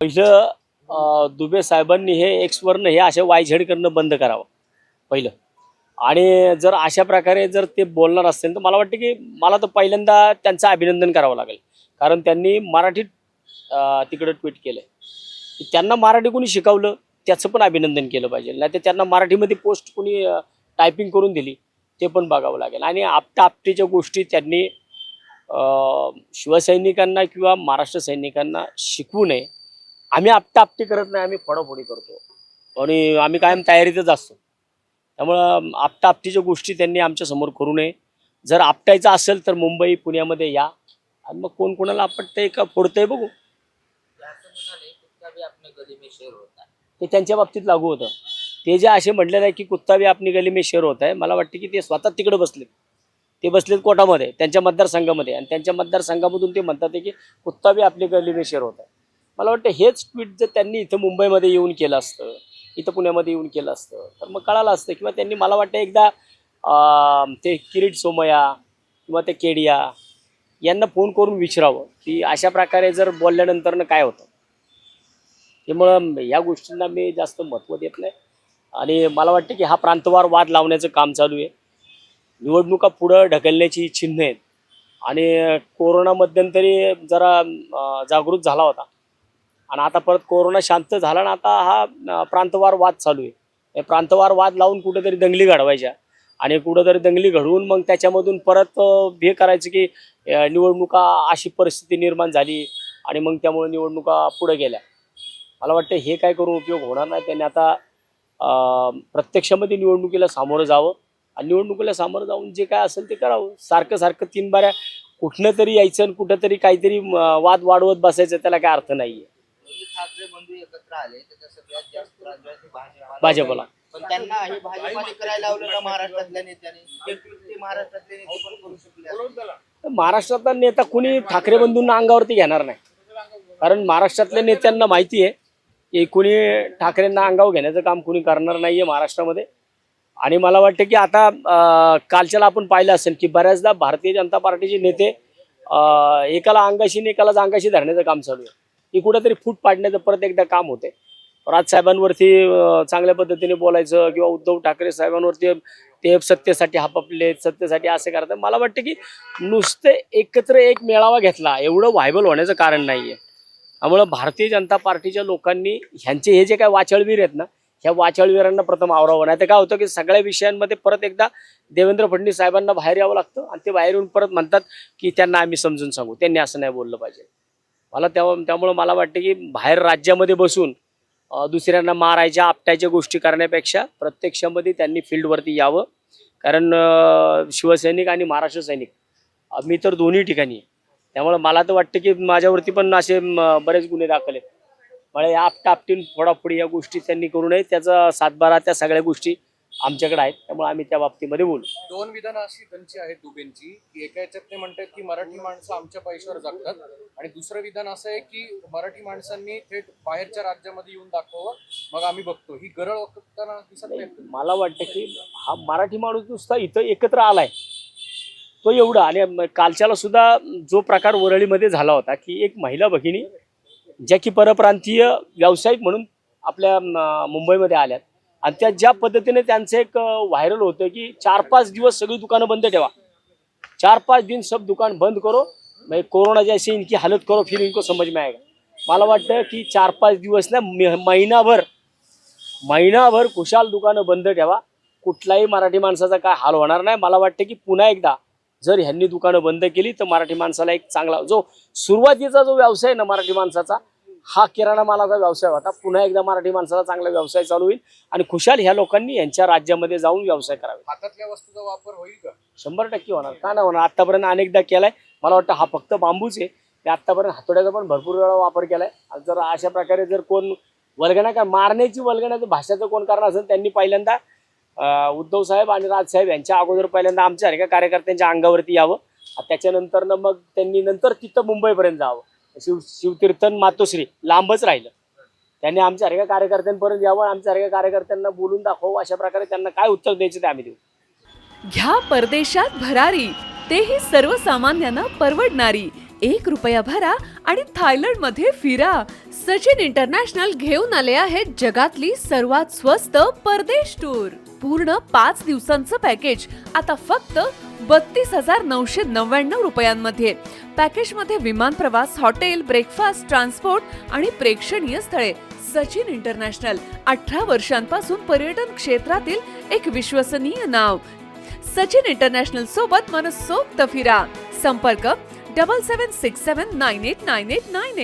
पहिलं दुबे साहेबांनी हे एक्सवरनं हे असे वायझेड करणं बंद करावं पहिलं. आणि जर अशा प्रकारे जर ते बोलणार असतील तर मला वाटतं की मला तर पहिल्यांदा त्यांचं अभिनंदन करावं लागेल. कारण त्यांनी मराठीत तिकडं ट्विट केलं की त्यांना मराठी कोणी शिकवलं त्याचं पण अभिनंदन केलं पाहिजे. नाही तर त्यांना मराठीमध्ये पोस्ट कोणी टायपिंग करून दिली ते पण बघावं लागेल. आणि आपटाआपटीच्या गोष्टी त्यांनी शिवसैनिकांना किंवा महाराष्ट्र सैनिकांना शिकवू नये. आम्ही आपटाआपटी करत नाही, आम्ही फोडाफोडी करतो आणि आम्ही कायम तयारीतच असतो. त्यामुळं आपटाआपटीच्या गोष्टी त्यांनी आमच्यासमोर करू नये. जर आपटायचं असेल तर मुंबई पुण्यामध्ये या आणि मग कोण कोणाला आपटतंय का फोडतंय बघू. ते त्यांच्या बाबतीत लागू होतं. ते जे असे म्हटलेलं आहे की कुत्ता भी आपली गली में शेर होत आहे, मला वाटतं की ते स्वतः तिकडे बसलेत. ते बसलेत कोर्टामध्ये त्यांच्या मतदारसंघामध्ये आणि त्यांच्या मतदारसंघामधून ते म्हणतात की कुत्ता भी आपली गली में शेर होत आहे. मला वाटतं हेच ट्विट जर त्यांनी इथं मुंबईमध्ये येऊन केलं असतं, इथं पुण्यामध्ये येऊन केलं असतं तर मग कळालं असतं. किंवा त्यांनी मला वाटतं एकदा ते किरीट सोमय्या किंवा ते केडिया यांना फोन करून विचारावं की अशा प्रकारे जर बोलल्यानंतरनं काय होतं. त्यामुळं या गोष्टींना मी जास्त महत्त्व देत नाही. आणि मला वाटतं की हा प्रांतवार वाद लावण्याचं काम चालू आहे. निवडणुका पुढं ढकलण्याची चिन्ह आहेत. आणि कोरोना मध्यंतरी जरा जागृत झाला होता आणि आता परत कोरोना शांत झाला ना, आता हा प्रांतवार वाद चालू आहे. हे प्रांतवार वाद लावून कुठेतरी दंगली घडवायच्या आणि कुठेतरी दंगली घडवून मग त्याच्यामधून परत हे करायचं की निवडणुका अशी परिस्थिती निर्माण झाली आणि मग त्यामुळे निवडणुका पुढे गेल्या. मला वाटतं हे काय करून उपयोग होणार नाही. त्यांनी आता प्रत्यक्षामध्ये निवडणुकीला सामोरं जावं आणि निवडणुकीला सामोरं जाऊन जे काय असेल ते करावं. सारखं सारखं 3 बाऱ्या कुठनं तरी यायचं आणि कुठं तरी काहीतरी वाद वाढवत बसायचं, त्याला काय अर्थ नाहीये. ठाकरे बंधू एकत्र आले त्याचा सगळ्यात जास्त राज्यात भाजपला पण त्यांना हे भाजपमध्ये करायला लावलं का महाराष्ट्रातल्या नेत्याने? ते महाराष्ट्रातले नेते पण करू शकले. महाराष्ट्रातला नेता कुणी ठाकरे बंधूंना अंगावरती घेणार नाही. कारण महाराष्ट्रातल्या नेत्यांना माहिती आहे की कुणी ठाकरेंना अंगावर घेण्याचं काम कुणी करणार नाहीये महाराष्ट्रामध्ये. आणि मला वाटतं की आता कालच्याला आपण पाहिलं असेल की बऱ्याचदा भारतीय जनता पार्टीचे नेते एकाला अंगाशी एकालाच अंगाशी धरण्याचं काम चालू आहे. की कुठेतरी फूट पाडण्याचं परत एकदा काम होते. राजसाहेबांवरती चांगल्या पद्धतीने बोलायचं किंवा उद्धव ठाकरे साहेबांवरती ते सत्तेसाठी हापपले, सत्तेसाठी असं करतात. मला वाटतं की नुसते एकत्र एक मेळावा घेतला एवढं व्हायबल होण्याचं कारण नाही आहे. त्यामुळं भारतीय जनता पार्टीच्या लोकांनी ह्यांचे हे जे काय वाचाळवीर आहेत ना, ह्या वाचाळवीरांना प्रथम आवरावं. नाही तर काय होतं की सगळ्या विषयांमध्ये परत एकदा देवेंद्र फडणवीस साहेबांना बाहेर यावं लागतं आणि ते बाहेर येऊन परत म्हणतात की त्यांना आम्ही समजून सांगू, त्यांनी असं नाही बोललं पाहिजे. त्यामुळं मला वाटतं की बाहेर राज्यामध्ये बसून दुसऱ्यांना मारायच्या आपटायच्या गोष्टी करण्यापेक्षा प्रत्यक्षामध्ये त्यांनी फील्डवरती यावं. कारण शिवसैनिक आणि महाराष्ट्र सैनिक मी तर दोन्ही ठिकाणी आहे. त्यामुळे मला तर वाटतं की माझ्यावरती पण असे बरेच गुन्हे दाखल आहेत. मला या आपटाआपटीन फोडाफोडी या गोष्टी त्यांनी करू नये. त्याचा सातबारा त्या सगळ्या गोष्टी आमच्याकडे आहेत. त्यामुळे आम्ही त्या बाबतीमध्ये बोलू. 2 विधानं अशी त्यांची आहेत दुबेंची की एका याच्यात ते म्हणतात की मराठी माणसं आमच्या पैशावर जगतात आणि दुसरं विधान असं आहे की मराठी माणसांनी थेट बाहेरच्या राज्यामध्ये येऊन दाखवावं, मग आम्ही बघतो. ही गरळ ओळखताना दिसत नाही. मला वाटतं की हा मराठी माणूस नुसता इथं एकत्र आलाय तो एवढा. आणि कालच्याला सुद्धा जो प्रकार वरळीमध्ये झाला होता की एक महिला भगिनी ज्या की परप्रांतीय व्यावसायिक म्हणून आपल्या मुंबईमध्ये आल्यात आणि त्या ज्या पद्धतीने त्यांचं एक व्हायरल होतं की 4-5 दिवस सगळी दुकानं बंद ठेवा, 4-5 दिन सब दुकान बंद करो, मैं कोरोना जैसी इनकी हालत करो फिर इनको समझ में आएगा. मला वाटतं की 4-5 दिवस ना महिनाभर खुशाल दुकानं बंद ठेवा, कुठलाही मराठी माणसाचा काय हाल होणार नाही. मला वाटतं की पुन्हा एकदा जर ह्यांनी दुकानं बंद केली तर मराठी माणसाला एक चांगला जो सुरुवातीचा जो व्यवसाय ना मराठी माणसाचा हा किराणा मालाचा व्यवसाय होता, पुन्हा एकदा मराठी माणसाला चांगला व्यवसाय चालू होईल आणि खुशाल ह्या लोकांनी यांच्या राज्यामध्ये जाऊन व्यवसाय करावे. हातातल्या वस्तूचा वापर होईल का? 100% होणार. का नाही होणार? आतापर्यंत अनेकदा केलाय. मला वाटतं हा फक्त बांबूच आहे. ते आतापर्यंत हातोड्याचा पण भरपूर वेळा वापर केलाय. जर अशा प्रकारे जर कोण वल्गना का मारण्याची वल्गनाचं भाषाचं कोण करणार असेल त्यांनी पहिल्यांदा उद्धव साहेब आणि राजसाहेब यांच्या अगोदर पहिल्यांदा आमच्या कार्यकर्त्यांच्या अंगावरती यावं. त्याच्यानंतर मग त्यांनी नंतर तिथं मुंबईपर्यंत जावं. शिवतीर्थन मातोश्री लांबच राहिलं. त्यांनी आमच्या कार्यकर्त्यांपर्यंत यावं, आमच्या कार्यकर्त्यांना बोलून दाखवू. अशा प्रकारे त्यांना काय उत्तर द्यायचं ते आम्ही देऊ. घ्या परदेशात भरारी, तेही सर्वसामान्यांना परवडणारी. 1 रुपया भरा आणि थायलंडमध्ये फिरा. सचिन इंटरनॅशनल घेऊन आले आहेत जगातली सर्वात स्वस्त परदेश टूर. पूर्ण 5 दिवसांचं पॅकेज आता फक्त 32,999 रुपयांमध्ये. पॅकेजमध्ये विमान प्रवास, हॉटेल, ब्रेकफास्ट, ट्रान्सपोर्ट आणि प्रेक्षणीय स्थळे. सचिन इंटरनॅशनल 18 वर्षांपासून पर्यटन क्षेत्रातील एक विश्वसनीय नाव. सचिन इंटरनॅशनल सोबत मनसोक्त फिरा. संपर्क 7767989898.